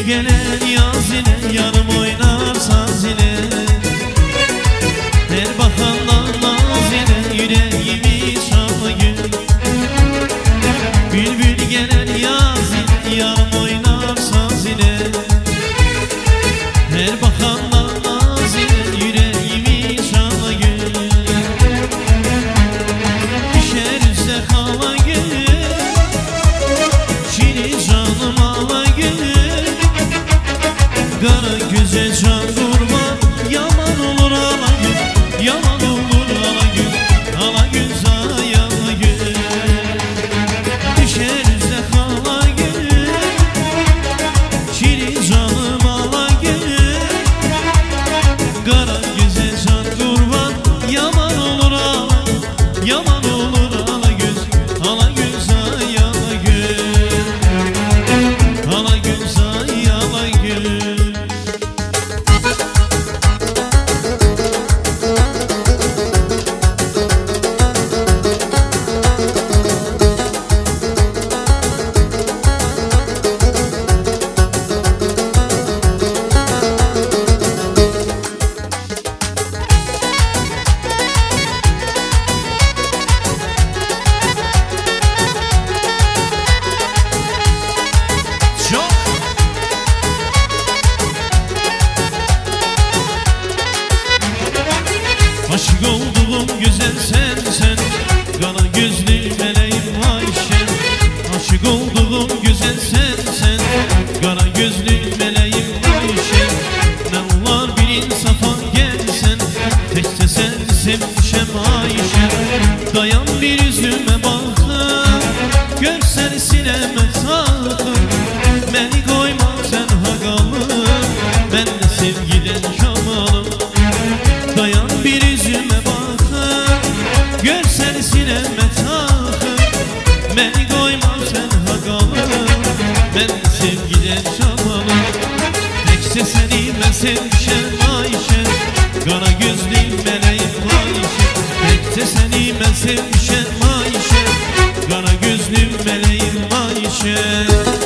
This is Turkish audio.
gelen yaz ile yarım oynar saz ile. Her bakandan naz ile yüreğimi çalıyor. Bülbül gelen yaz ile yarım oynar saz ile. Her bakandan naz ile yüreğimi çalıyor. Düşer üstte kala gül, şirin canım ala gül. Kara göze can kurban, yaman olur ala gül, yaman olur ala gül, ala gül zayala gül. Düşer üstte kala gül, şirin canım ala gül. Kara göze can kurban, yaman olur ala, yaman olur ala gül, ala gül zayala gül, ala gül zayala gül. Aşık olduğum güzel sen, kara gözlü meleğim Ayşe. Aşık olduğum güzel sen, kara gözlü meleğim Ayşe. Ne var bir insafa gelsen, tekte sen sevmişem Ayşe. Dayan bir yüzüme bakın, görsen sineme takın. Beni koyma sen hakalım, ben de sevgiden şamalım. Dayan bir yüzüme bakın, görsen sineme takın. Beni koymam sen hakalım, ben sevgiden şamalım. Tekse seni ben sevmişem Ayşe, kara gözlü meleğim Ayşe. Tekse seni ben sevmişem Ayşe, kara gözlü meleğim Ayşe.